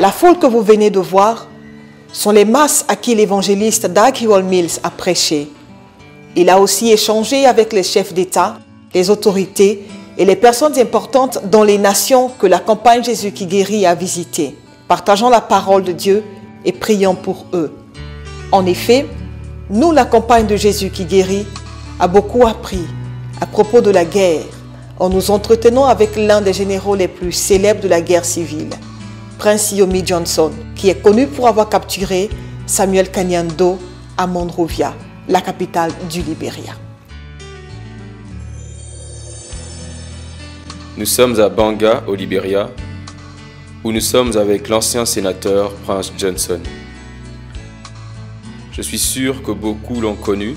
La foule que vous venez de voir sont les masses à qui l'évangéliste Dag Hewell-Mills a prêché. Il a aussi échangé avec les chefs d'État, les autorités et les personnes importantes dans les nations que la campagne Jésus qui guérit a visitées, partageant la parole de Dieu et priant pour eux. En effet, nous, la campagne de Jésus qui guérit, a beaucoup appris à propos de la guerre en nous entretenant avec l'un des généraux les plus célèbres de la guerre civile, Prince Yomi Johnson, qui est connu pour avoir capturé Samuel Kanyando à Monrovia, la capitale du Libéria. Nous sommes à Banga, au Libéria, où nous sommes avec l'ancien sénateur Prince Johnson. Je suis sûr que beaucoup l'ont connu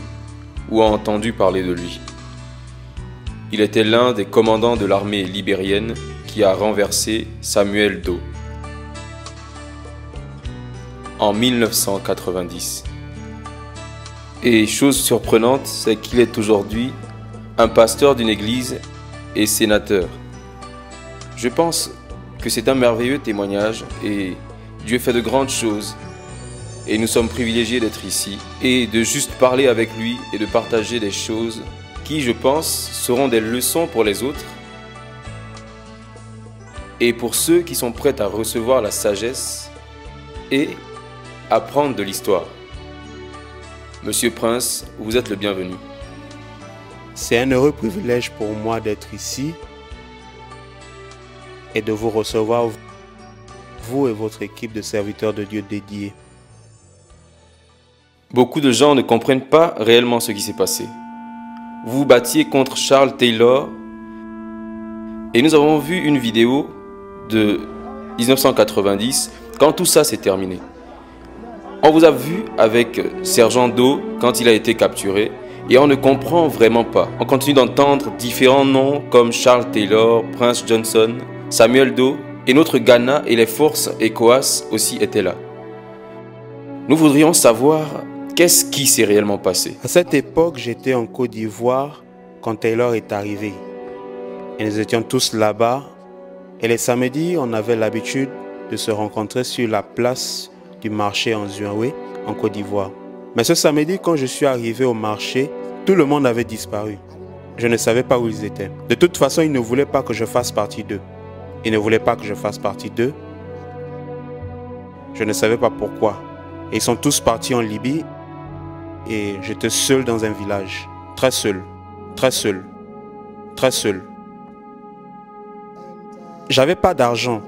ou ont entendu parler de lui. Il était l'un des commandants de l'armée libérienne qui a renversé Samuel Doe en 1990. Et chose surprenante, c'est qu'il est aujourd'hui un pasteur d'une église et sénateur. Je pense que c'est un merveilleux témoignage et Dieu fait de grandes choses. Et nous sommes privilégiés d'être ici et de juste parler avec lui et de partager des choses qui, je pense, seront des leçons pour les autres et pour ceux qui sont prêts à recevoir la sagesse et apprendre de l'histoire. Monsieur Prince, vous êtes le bienvenu. C'est un heureux privilège pour moi d'être ici et de vous recevoir, vous et votre équipe de serviteurs de Dieu dédiés. Beaucoup de gens ne comprennent pas réellement ce qui s'est passé. Vous vous battiez contre Charles Taylor et nous avons vu une vidéo de 1990 quand tout ça s'est terminé. On vous a vu avec Sergent Doe quand il a été capturé et on ne comprend vraiment pas. On continue d'entendre différents noms comme Charles Taylor, Prince Johnson, Samuel Doe et notre Ghana et les forces ECOWAS aussi étaient là. Nous voudrions savoir qu'est-ce qui s'est réellement passé. À cette époque, j'étais en Côte d'Ivoire quand Taylor est arrivé. Et nous étions tous là-bas. Et les samedis, on avait l'habitude de se rencontrer sur la place du marché en Zouenoué, en Côte d'Ivoire. Mais ce samedi, quand je suis arrivé au marché, tout le monde avait disparu. Je ne savais pas où ils étaient. De toute façon, ils ne voulaient pas que je fasse partie d'eux. Ils ne voulaient pas que je fasse partie d'eux. Je ne savais pas pourquoi. Et ils sont tous partis en Libye et j'étais seul dans un village. Très seul, très seul, très seul. J'avais pas d'argent.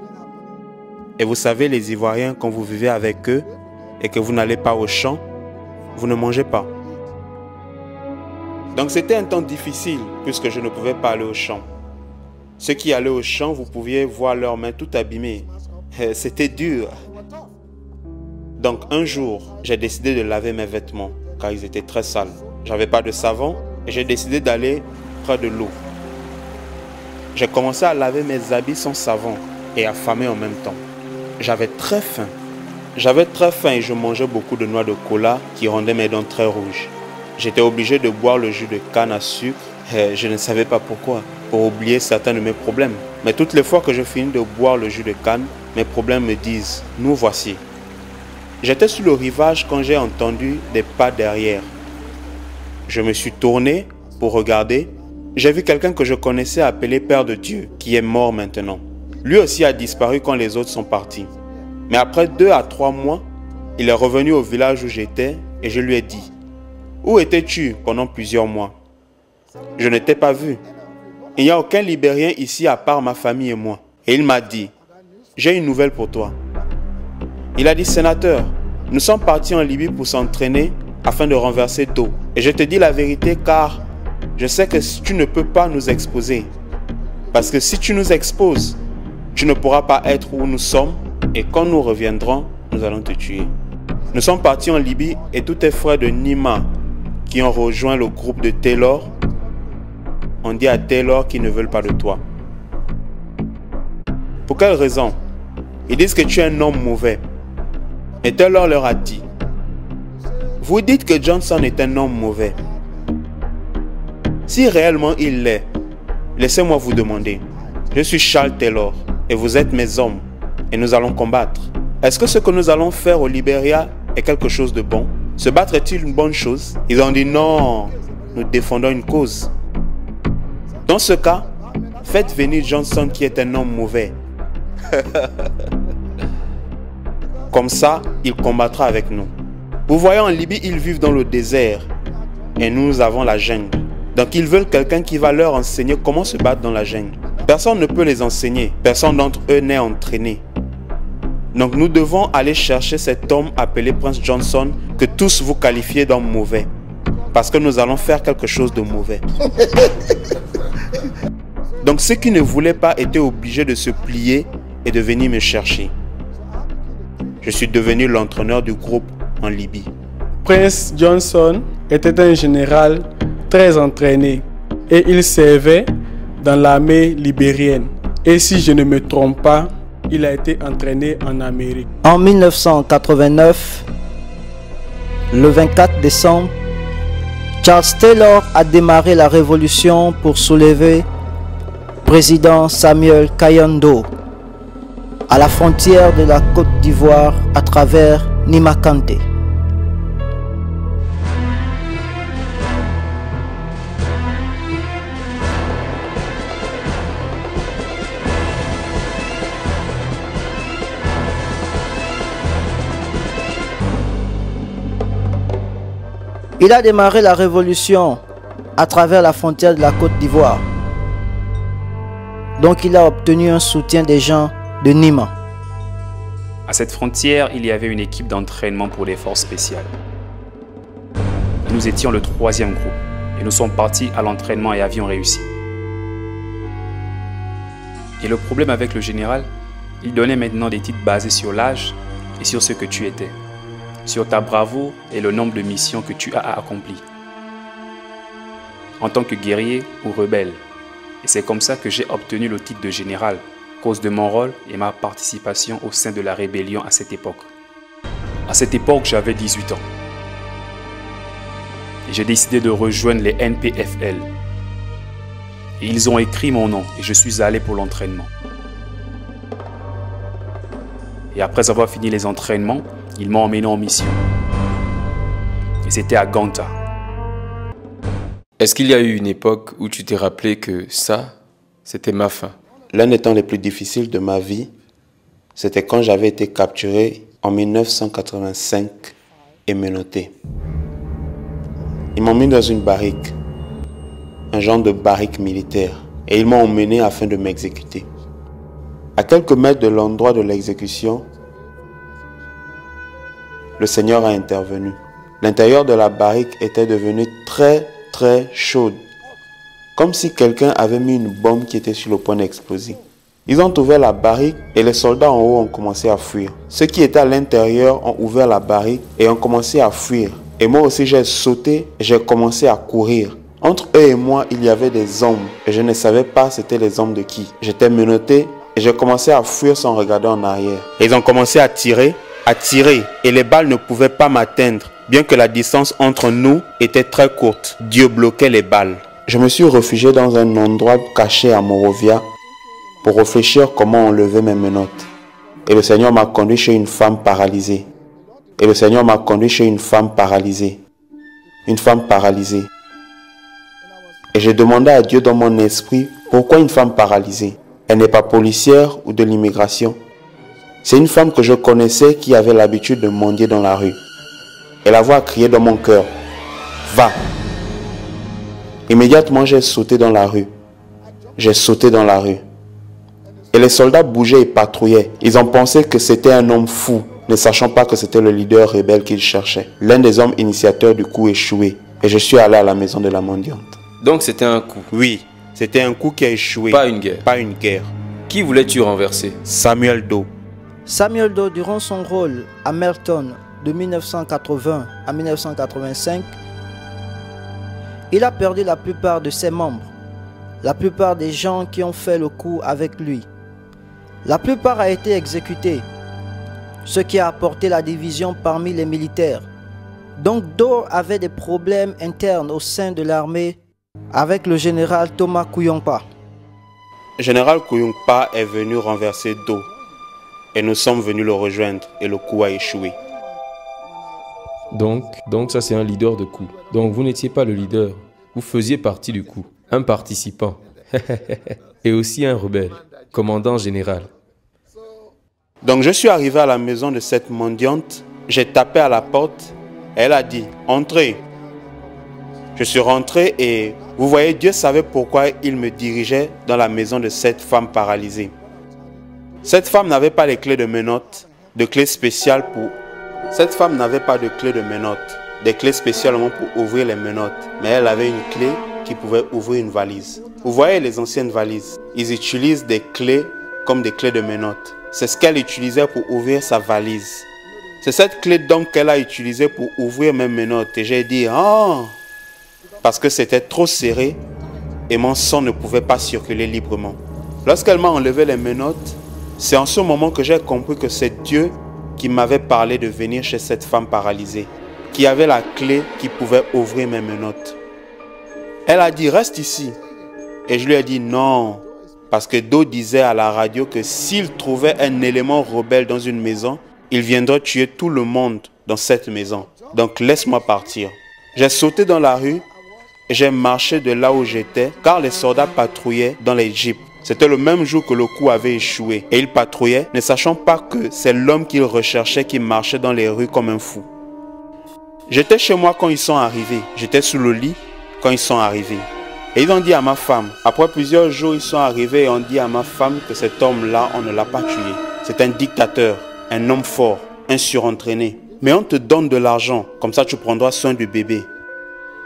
Et vous savez, les Ivoiriens, quand vous vivez avec eux et que vous n'allez pas au champ, vous ne mangez pas. Donc c'était un temps difficile puisque je ne pouvais pas aller au champ. Ceux qui allaient au champ, vous pouviez voir leurs mains toutes abîmées. C'était dur. Donc un jour, j'ai décidé de laver mes vêtements car ils étaient très sales. J'avais pas de savon et j'ai décidé d'aller près de l'eau. J'ai commencé à laver mes habits sans savon et affamé en même temps. J'avais très faim. J'avais très faim et je mangeais beaucoup de noix de cola qui rendaient mes dents très rouges. j'étais obligé de boire le jus de canne à sucre. Et je ne savais pas pourquoi, pour oublier certains de mes problèmes. Mais toutes les fois que je finis de boire le jus de canne, mes problèmes me disent « nous voici ». J'étais sur le rivage quand j'ai entendu des pas derrière. Je me suis tourné pour regarder. J'ai vu quelqu'un que je connaissais appelé Père de Dieu, qui est mort maintenant. Lui aussi a disparu quand les autres sont partis. Mais après 2 à 3 mois, il est revenu au village où j'étais et je lui ai dit « Où étais-tu pendant plusieurs mois ?» Je ne t'ai pas vu. Il n'y a aucun Libérien ici à part ma famille et moi. Et il m'a dit « J'ai une nouvelle pour toi. » Il a dit « Sénateur, nous sommes partis en Libye pour s'entraîner afin de renverser d'eau. Et je te dis la vérité car je sais que tu ne peux pas nous exposer. Parce que si tu nous exposes, tu ne pourras pas être où nous sommes et quand nous reviendrons, nous allons te tuer. » Nous sommes partis en Libye et tous tes frères de Nima qui ont rejoint le groupe de Taylor ont dit à Taylor qu'ils ne veulent pas de toi. Pour quelle raison? Ils disent que tu es un homme mauvais. Et Taylor leur a dit, vous dites que Johnson est un homme mauvais. Si réellement il l'est, laissez-moi vous demander. Je suis Charles Taylor et vous êtes mes hommes et nous allons combattre. Est-ce que ce que nous allons faire au Libéria est quelque chose de bon? Se battre est-il une bonne chose? Ils ont dit non, nous défendons une cause. Dans ce cas, faites venir Johnson qui est un homme mauvais. Comme ça, il combattra avec nous. Vous voyez, en Libye, ils vivent dans le désert et nous avons la jungle. Donc ils veulent quelqu'un qui va leur enseigner comment se battre dans la jungle. Personne ne peut les enseigner. Personne d'entre eux n'est entraîné. Donc nous devons aller chercher cet homme appelé Prince Johnson que tous vous qualifiez d'homme mauvais. Parce que nous allons faire quelque chose de mauvais. Donc ceux qui ne voulaient pas étaient obligés de se plier et de venir me chercher. Je suis devenu l'entraîneur du groupe en Libye. Prince Johnson était un général très entraîné et il servait dans l'armée libérienne. Et si je ne me trompe pas, il a été entraîné en Amérique. En 1989, le 24 décembre, Charles Taylor a démarré la révolution pour soulever président Samuel Kayando à la frontière de la Côte d'Ivoire à travers Nimakante. Il a démarré la révolution à travers la frontière de la Côte d'Ivoire. Donc il a obtenu un soutien des gens de Nima. À cette frontière, il y avait une équipe d'entraînement pour les forces spéciales. Nous étions le 3e groupe et nous sommes partis à l'entraînement et avions réussi. Et le problème avec le général, il donnait maintenant des titres basés sur l'âge et sur ce que tu étais, sur ta bravoure et le nombre de missions que tu as accomplies, en tant que guerrier ou rebelle. Et c'est comme ça que j'ai obtenu le titre de général, à cause de mon rôle et ma participation au sein de la rébellion à cette époque. À cette époque, j'avais 18 ans. Et j'ai décidé de rejoindre les NPFL. Et ils ont écrit mon nom et je suis allé pour l'entraînement. Et après avoir fini les entraînements, ils m'ont emmené en mission. Et c'était à Ganta. Est-ce qu'il y a eu une époque où tu t'es rappelé que ça, c'était ma fin? L'un des temps les plus difficiles de ma vie, c'était quand j'avais été capturé en 1985 et menotté. Ils m'ont mis dans une barrique, un genre de barrique militaire, et ils m'ont emmené afin de m'exécuter. À quelques mètres de l'endroit de l'exécution, le Seigneur a intervenu. L'intérieur de la barrique était devenu très chaude, comme si quelqu'un avait mis une bombe qui était sur le point d'exploser. Ils ont ouvert la barrique et les soldats en haut ont commencé à fuir. Ceux qui étaient à l'intérieur ont ouvert la barrique et ont commencé à fuir. Et moi aussi j'ai sauté et j'ai commencé à courir. Entre eux et moi, il y avait des hommes et je ne savais pas c'était les hommes de qui. J'étais menotté et j'ai commencé à fuir sans regarder en arrière. Et ils ont commencé à tirer et les balles ne pouvaient pas m'atteindre. Bien que la distance entre nous était très courte, Dieu bloquait les balles. Je me suis réfugié dans un endroit caché à Morovia pour réfléchir comment enlever mes menottes. Et le Seigneur m'a conduit chez une femme paralysée. Et le Seigneur m'a conduit chez une femme paralysée. Une femme paralysée. Et j'ai demandé à Dieu dans mon esprit, pourquoi une femme paralysée? Elle n'est pas policière ou de l'immigration. C'est une femme que je connaissais qui avait l'habitude de mendier dans la rue. Et la voix a crié dans mon cœur, va. Immédiatement, j'ai sauté dans la rue. J'ai sauté dans la rue. Et les soldats bougeaient et patrouillaient. Ils ont pensé que c'était un homme fou, ne sachant pas que c'était le leader rebelle qu'ils cherchaient. L'un des hommes initiateurs du coup échoué. Et je suis allé à la maison de la mendiante. Donc c'était un coup. Oui, c'était un coup qui a échoué. Pas une guerre. Pas une guerre. Qui voulais-tu renverser? Samuel Doe. Samuel Doe, durant son rôle à Merton de 1980 à 1985, il a perdu la plupart de ses membres, la plupart des gens qui ont fait le coup avec lui. La plupart a été exécutés, ce qui a apporté la division parmi les militaires. Donc Doe avait des problèmes internes au sein de l'armée avec le général Thomas Kuyongpa. Le général Kuyongpa est venu renverser Doe et nous sommes venus le rejoindre et le coup a échoué. Donc ça c'est un leader de coup. Donc vous n'étiez pas le leader, vous faisiez partie du coup, un participant et aussi un rebelle, commandant général. Donc je suis arrivé à la maison de cette mendiante, j'ai tapé à la porte, elle a dit « Entrez ». Je suis rentré et vous voyez, Dieu savait pourquoi il me dirigeait dans la maison de cette femme paralysée. Cette femme n'avait pas les clés de menottes, de clés spéciales pour... Cette femme n'avait pas de clés de menottes, des clés spécialement pour ouvrir les menottes, mais elle avait une clé qui pouvait ouvrir une valise. Vous voyez les anciennes valises, ils utilisent des clés comme des clés de menottes. C'est ce qu'elle utilisait pour ouvrir sa valise. C'est cette clé donc qu'elle a utilisée pour ouvrir mes menottes. Et j'ai dit, ah, parce que c'était trop serré et mon sang ne pouvait pas circuler librement. Lorsqu'elle m'a enlevé les menottes, c'est en ce moment que j'ai compris que c'est Dieu qui m'avait parlé de venir chez cette femme paralysée, qui avait la clé qui pouvait ouvrir mes menottes. Elle a dit, reste ici. Et je lui ai dit, non, parce que Doe disait à la radio que s'il trouvait un élément rebelle dans une maison, il viendrait tuer tout le monde dans cette maison. Donc laisse-moi partir. J'ai sauté dans la rue et j'ai marché de là où j'étais, car les soldats patrouillaient dans les jeeps. C'était le même jour que le coup avait échoué. Et ils patrouillaient, ne sachant pas que c'est l'homme qu'ils recherchaient qui marchait dans les rues comme un fou. J'étais chez moi quand ils sont arrivés. J'étais sous le lit quand ils sont arrivés. Et ils ont dit à ma femme, après plusieurs jours, ils sont arrivés et ont dit à ma femme que cet homme-là, on ne l'a pas tué. C'est un dictateur, un homme fort, un surentraîné. Mais on te donne de l'argent, comme ça tu prendras soin du bébé.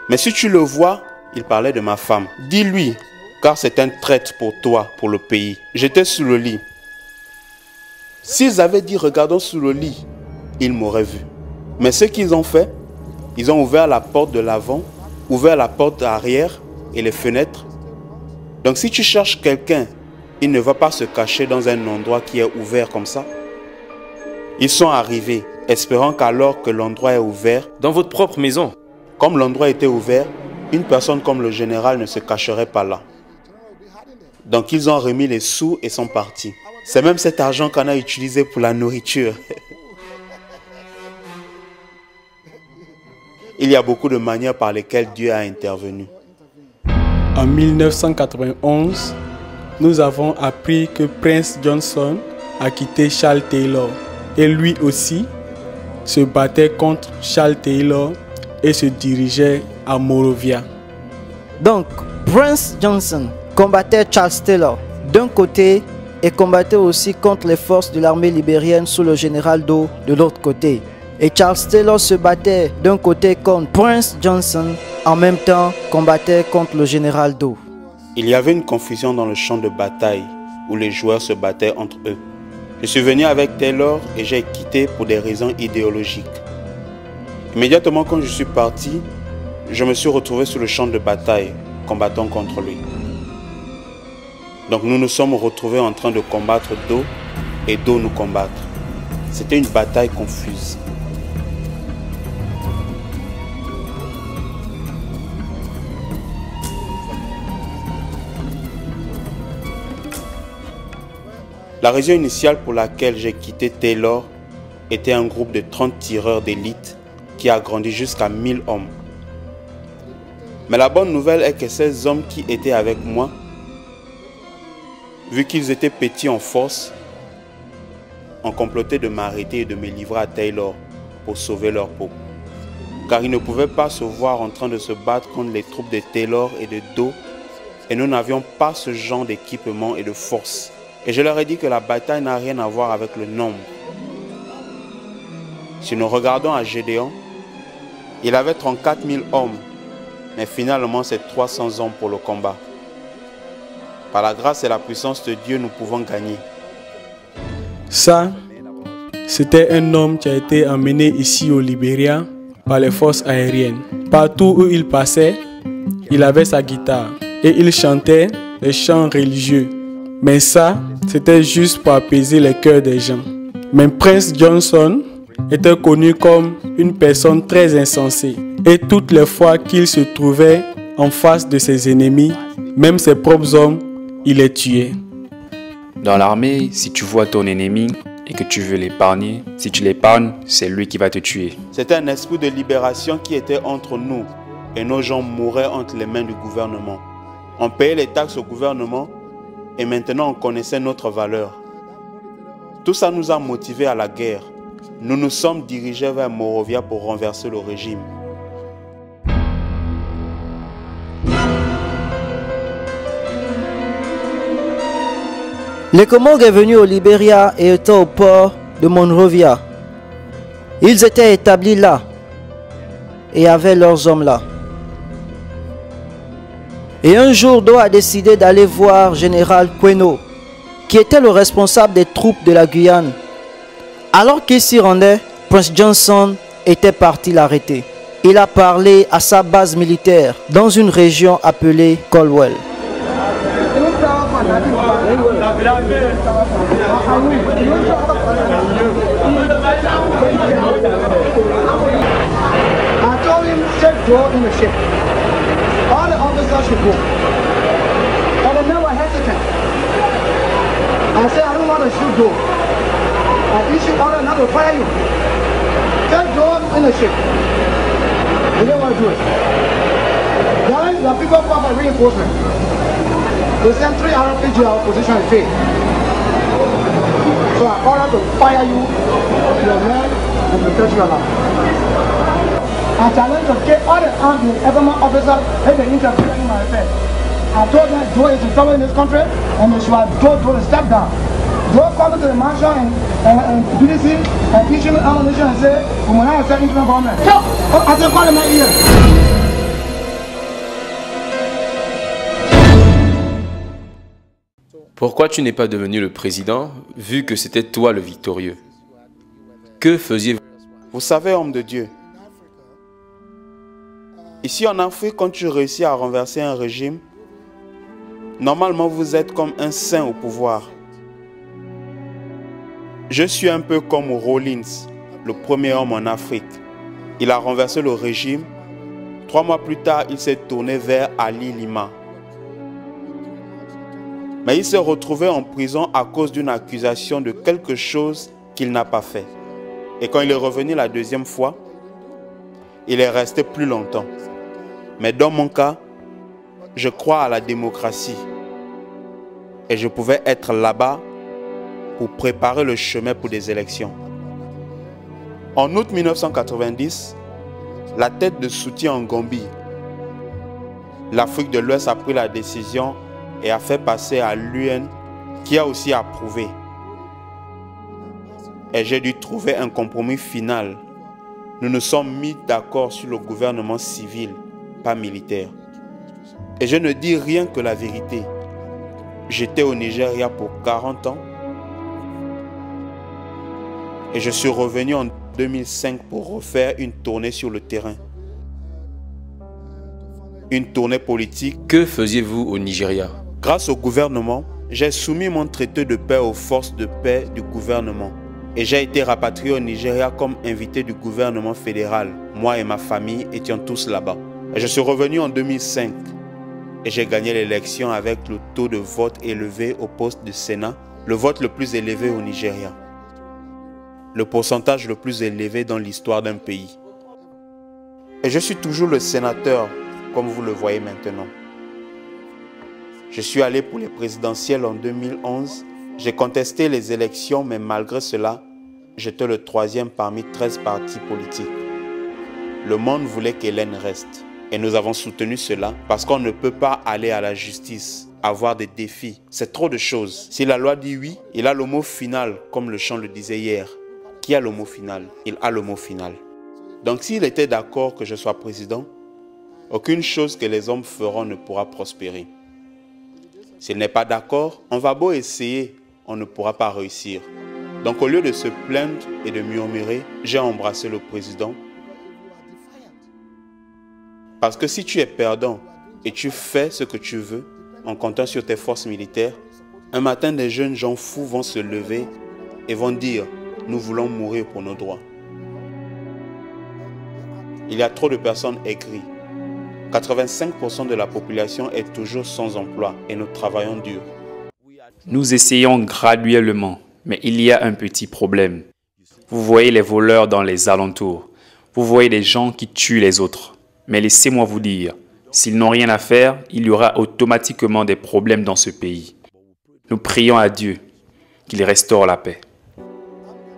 Mais si tu le vois, il parlait de ma femme. Dis-lui, car c'est un traître pour toi, pour le pays. J'étais sous le lit. S'ils avaient dit regardons sous le lit, ils m'auraient vu. Mais ce qu'ils ont fait, ils ont ouvert la porte de l'avant, ouvert la porte arrière et les fenêtres. Donc si tu cherches quelqu'un, il ne va pas se cacher dans un endroit qui est ouvert comme ça. Ils sont arrivés, espérant qu'alors que l'endroit est ouvert, dans votre propre maison. Comme l'endroit était ouvert, une personne comme le général ne se cacherait pas là. Donc ils ont remis les sous et sont partis. C'est même cet argent qu'on a utilisé pour la nourriture. Il y a beaucoup de manières par lesquelles Dieu a intervenu. En 1991, nous avons appris que Prince Johnson a quitté Charles Taylor. Et lui aussi se battait contre Charles Taylor et se dirigeait à Morovia. Donc, Prince Johnson combattait Charles Taylor d'un côté et combattait aussi contre les forces de l'armée libérienne sous le général Doe de l'autre côté. Et Charles Taylor se battait d'un côté contre Prince Johnson, en même temps combattait contre le général Doe. Il y avait une confusion dans le champ de bataille où les joueurs se battaient entre eux. Je suis venu avec Taylor et j'ai quitté pour des raisons idéologiques. Immédiatement quand je suis parti, je me suis retrouvé sur le champ de bataille, combattant contre lui. Donc nous nous sommes retrouvés en train de combattre Doe et Doe nous combattre. C'était une bataille confuse. La raison initiale pour laquelle j'ai quitté Taylor était un groupe de 30 tireurs d'élite qui a grandi jusqu'à 1000 hommes. Mais la bonne nouvelle est que ces hommes qui étaient avec moi, vu qu'ils étaient petits en force, ont comploté de m'arrêter et de me livrer à Taylor pour sauver leur peau. Car ils ne pouvaient pas se voir en train de se battre contre les troupes de Taylor et de Doe, et nous n'avions pas ce genre d'équipement et de force. Et je leur ai dit que la bataille n'a rien à voir avec le nombre. Si nous regardons à Gédéon, il avait 34 000 hommes, mais finalement c'est 300 hommes pour le combat. Par la grâce et la puissance de Dieu, nous pouvons gagner. Ça, c'était un homme qui a été emmené ici au Libéria par les forces aériennes. Partout où il passait, il avait sa guitare et il chantait les chants religieux. Mais ça, c'était juste pour apaiser les cœurs des gens. Mais Prince Johnson était connu comme une personne très insensée. Et toutes les fois qu'il se trouvait en face de ses ennemis, même ses propres hommes, il les tuait. Dans l'armée, si tu vois ton ennemi et que tu veux l'épargner, si tu l'épargnes, c'est lui qui va te tuer. C'était un esprit de libération qui était entre nous et nos gens mouraient entre les mains du gouvernement. On payait les taxes au gouvernement et maintenant on connaissait notre valeur. Tout ça nous a motivés à la guerre. Nous nous sommes dirigés vers Monrovia pour renverser le régime. Les Comores est venu au Libéria et étaient au port de Monrovia. Ils étaient établis là et avaient leurs hommes là. Et un jour, Doe a décidé d'aller voir Général Queno, qui était le responsable des troupes de la Guyane. Alors qu'il s'y rendait, Prince Johnson était parti l'arrêter. Il a parlé à sa base militaire dans une région appelée Colwell. All the officers should go. But the men were hesitant. I said, I don't want to shoot Doe. I issue order not to fire you. Get Doe in the ship. They didn't want to do it. Then the people call for reinforcement. They sent 3 RPG our position is failed. So I ordered to fire you, your men, and protect you alive. I challenged to get all the armed government officers and the interfere in my affairs. I told them Doe is in trouble in this country and they should have Doe to step down. Doe come to the marshal and BDC and issue me ammunition and say, we will not accept interim government. So, I said, call them my ear. Pourquoi tu n'es pas devenu le président, vu que c'était toi le victorieux? Que faisiez-vous? Vous savez, homme de Dieu, ici en Afrique, quand tu réussis à renverser un régime, normalement vous êtes comme un saint au pouvoir. Je suis un peu comme Rawlins, le premier homme en Afrique. Il a renversé le régime. 3 mois plus tard, il s'est tourné vers Ali Lima. Mais il s'est retrouvé en prison à cause d'une accusation de quelque chose qu'il n'a pas fait. Et quand il est revenu la 2e fois, il est resté plus longtemps. Mais dans mon cas, je crois à la démocratie. Et je pouvais être là-bas pour préparer le chemin pour des élections. En août 1990, la tête de soutien en Gambie, l'Afrique de l'Ouest a pris la décision et a fait passer à l'UN qui a aussi approuvé. Et j'ai dû trouver un compromis final. Nous nous sommes mis d'accord sur le gouvernement civil, pas militaire. Et je ne dis rien que la vérité. J'étais au Nigeria pour 40 ans. Et je suis revenu en 2005 pour refaire une tournée sur le terrain. Une tournée politique. Que faisiez-vous au Nigeria? Grâce au gouvernement, j'ai soumis mon traité de paix aux forces de paix du gouvernement. Et j'ai été rapatrié au Nigeria comme invité du gouvernement fédéral. Moi et ma famille étions tous là-bas. Et je suis revenu en 2005. Et j'ai gagné l'élection avec le taux de vote élevé au poste de Sénat le vote le plus élevé au Nigeria, le pourcentage le plus élevé dans l'histoire d'un pays. Et je suis toujours le sénateur, comme vous le voyez maintenant. Je suis allé pour les présidentielles en 2011. J'ai contesté les élections, mais malgré cela, j'étais le 3e parmi 13 partis politiques. Le monde voulait qu'Hélène reste. Et nous avons soutenu cela parce qu'on ne peut pas aller à la justice, avoir des défis. C'est trop de choses. Si la loi dit oui, il a le mot final, comme le chant le disait hier. Qui a le mot final? Il a le mot final. Donc s'il était d'accord que je sois président, aucune chose que les hommes feront ne pourra prospérer. S'il n'est pas d'accord, on va beau essayer, on ne pourra pas réussir. Donc au lieu de se plaindre et de murmurer, j'ai embrassé le président. Parce que si tu es perdant et tu fais ce que tu veux en comptant sur tes forces militaires, un matin des jeunes gens fous vont se lever et vont dire « Nous voulons mourir pour nos droits ». Il y a trop de personnes aigries. 85% de la population est toujours sans emploi et nous travaillons dur. Nous essayons graduellement, mais il y a un petit problème. Vous voyez les voleurs dans les alentours. Vous voyez des gens qui tuent les autres. Mais laissez-moi vous dire, s'ils n'ont rien à faire, il y aura automatiquement des problèmes dans ce pays. Nous prions à Dieu qu'il restaure la paix.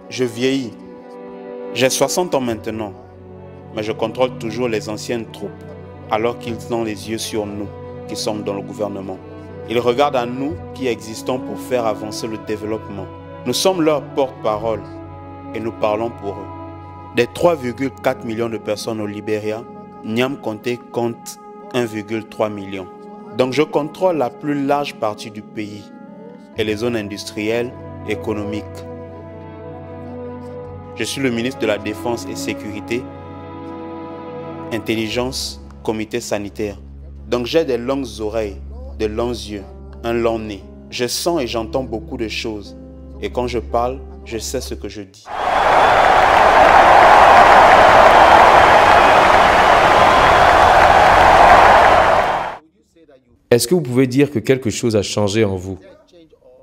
Je vieillis. J'ai 60 ans maintenant, mais je contrôle toujours les anciennes troupes, alors qu'ils ont les yeux sur nous, qui sommes dans le gouvernement. Ils regardent à nous qui existons pour faire avancer le développement. Nous sommes leur porte-parole et nous parlons pour eux. Des 3,4 millions de personnes au Libéria, Niam Conté compte 1,3 million. Donc je contrôle la plus large partie du pays et les zones industrielles, économiques. Je suis le ministre de la Défense et Sécurité, Intelligence, Comité sanitaire. Donc j'ai des longues oreilles, de longs yeux, un long nez. Je sens et j'entends beaucoup de choses. Et quand je parle, je sais ce que je dis. Est-ce que vous pouvez dire que quelque chose a changé en vous?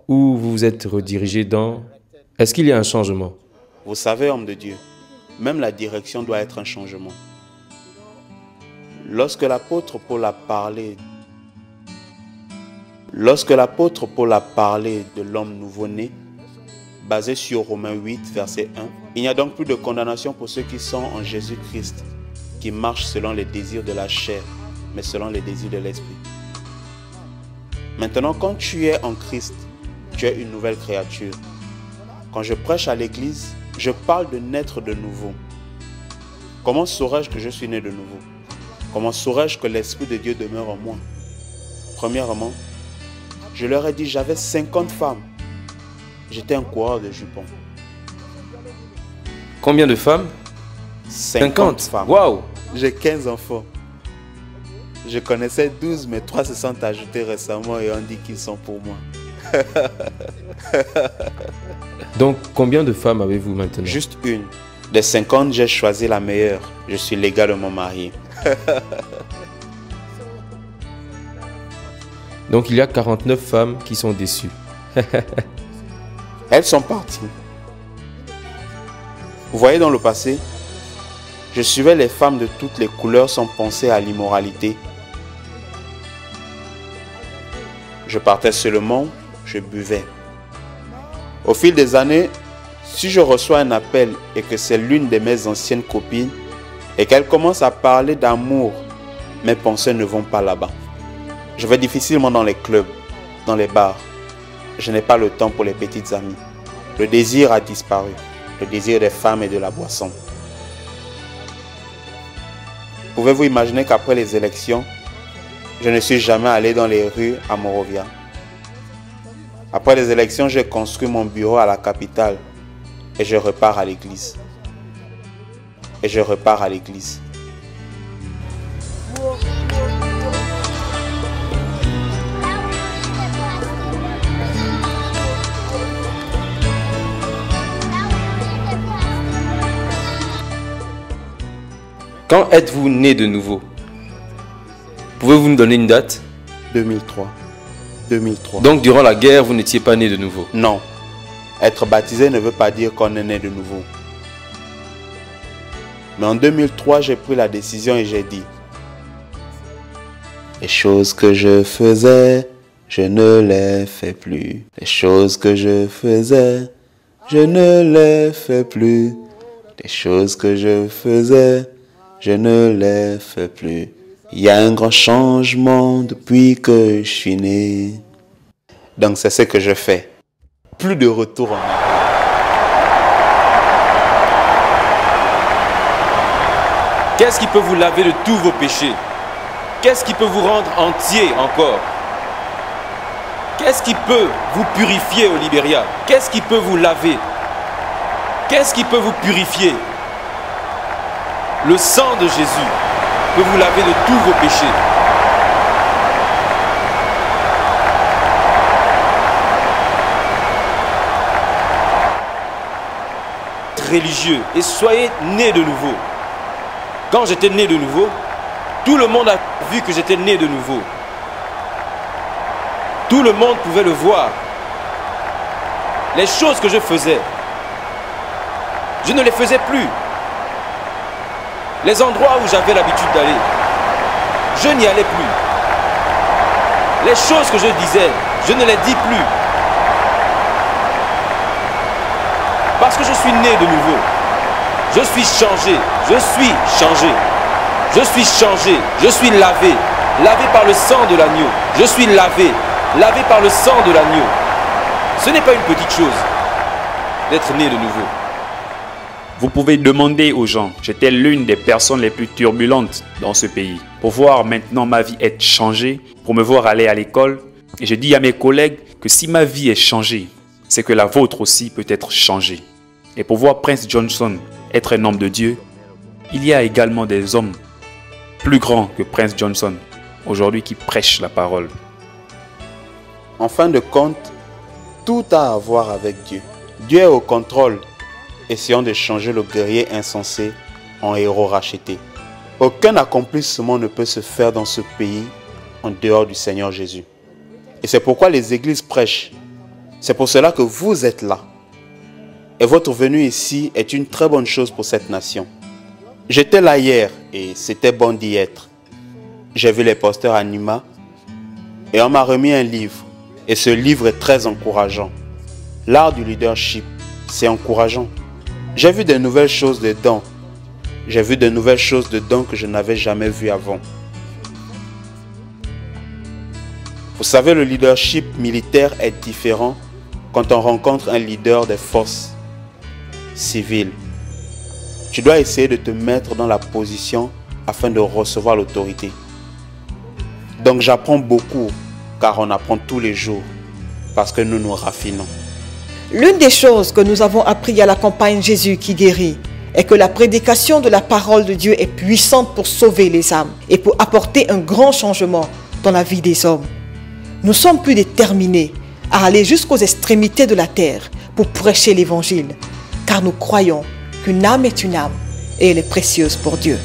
Ou vous vous êtes redirigé dans... Est-ce qu'il y a un changement? Vous savez, homme de Dieu, même la direction doit être un changement. Lorsque l'apôtre Paul a parlé de l'homme nouveau-né, basé sur Romains 8, verset 1, il n'y a donc plus de condamnation pour ceux qui sont en Jésus-Christ, qui marchent selon les désirs de la chair, mais selon les désirs de l'esprit. Maintenant, quand tu es en Christ, tu es une nouvelle créature. Quand je prêche à l'église, je parle de naître de nouveau. Comment saurais-je que je suis né de nouveau? Comment saurais-je que l'Esprit de Dieu demeure en moi? Premièrement, je leur ai dit, j'avais 50 femmes. J'étais un coureur de jupons. Combien de femmes? 50 femmes. Waouh! J'ai 15 enfants. Je connaissais 12, mais 3 se sont ajoutés récemment et on dit qu'ils sont pour moi. Donc, combien de femmes avez-vous maintenant? Juste une. Des 50, j'ai choisi la meilleure. Je suis légalement marié. Donc, il y a 49 femmes qui sont déçues. Elles sont parties. Vous voyez, dans le passé, je suivais les femmes de toutes les couleurs sans penser à l'immoralité. Je partais seulement, je buvais. Au fil des années, si je reçois un appel et que c'est l'une de mes anciennes copines et qu'elle commence à parler d'amour, mes pensées ne vont pas là-bas. Je vais difficilement dans les clubs, dans les bars. Je n'ai pas le temps pour les petites amies. Le désir a disparu, le désir des femmes et de la boisson. Pouvez-vous imaginer qu'après les élections, je ne suis jamais allé dans les rues à Monrovia. Après les élections, j'ai construit mon bureau à la capitale et je repars à l'église. Quand êtes-vous né de nouveau? Pouvez-vous nous donner une date? 2003. 2003. Donc durant la guerre, vous n'étiez pas né de nouveau? Non. Être baptisé ne veut pas dire qu'on est né de nouveau. Mais en 2003, j'ai pris la décision et j'ai dit: les choses que je faisais, je ne les fais plus. Les choses que je faisais, je ne les fais plus. Les choses que je faisais, je ne les fais plus. Il y a un grand changement depuis que je suis né. Donc c'est ce que je fais. Plus de retour en arrière. Qu'est-ce qui peut vous laver de tous vos péchés? Qu'est-ce qui peut vous rendre entier encore? Qu'est-ce qui peut vous purifier au Libéria? Qu'est-ce qui peut vous laver? Qu'est-ce qui peut vous purifier? Le sang de Jésus peut vous laver de tous vos péchés. Religieux et soyez nés de nouveau. Quand j'étais né de nouveau, tout le monde a vu que j'étais né de nouveau. Tout le monde pouvait le voir. Les choses que je faisais, je ne les faisais plus. Les endroits où j'avais l'habitude d'aller, je n'y allais plus. Les choses que je disais, je ne les dis plus. Parce que je suis né de nouveau. Je suis changé. Je suis changé. Je suis changé. Je suis lavé. Lavé par le sang de l'agneau. Je suis lavé. Lavé par le sang de l'agneau. Ce n'est pas une petite chose d'être né de nouveau. Vous pouvez demander aux gens, j'étais l'une des personnes les plus turbulentes dans ce pays. Pour voir maintenant ma vie être changée, pour me voir aller à l'école, et je dis à mes collègues que si ma vie est changée, c'est que la vôtre aussi peut être changée. Et pour voir Prince Johnson être un homme de Dieu, il y a également des hommes plus grands que Prince Johnson, aujourd'hui qui prêchent la parole. En fin de compte, tout a à voir avec Dieu. Dieu est au contrôle. Essayons de changer le guerrier insensé en héros racheté. Aucun accomplissement ne peut se faire dans ce pays en dehors du Seigneur Jésus. Et c'est pourquoi les églises prêchent. C'est pour cela que vous êtes là. Et votre venue ici est une très bonne chose pour cette nation. J'étais là hier et c'était bon d'y être. J'ai vu les pasteurs à Nima et on m'a remis un livre. Et ce livre est très encourageant. L'art du leadership, c'est encourageant. J'ai vu de nouvelles choses dedans. J'ai vu de nouvelles choses dedans que je n'avais jamais vues avant. Vous savez, le leadership militaire est différent quand on rencontre un leader des forces civiles. Tu dois essayer de te mettre dans la position afin de recevoir l'autorité. Donc j'apprends beaucoup, car on apprend tous les jours, parce que nous nous raffinons. L'une des choses que nous avons appris à la campagne Jésus qui guérit est que la prédication de la parole de Dieu est puissante pour sauver les âmes et pour apporter un grand changement dans la vie des hommes. Nous sommes plus déterminés à aller jusqu'aux extrémités de la terre pour prêcher l'évangile, car nous croyons qu'une âme est une âme et elle est précieuse pour Dieu.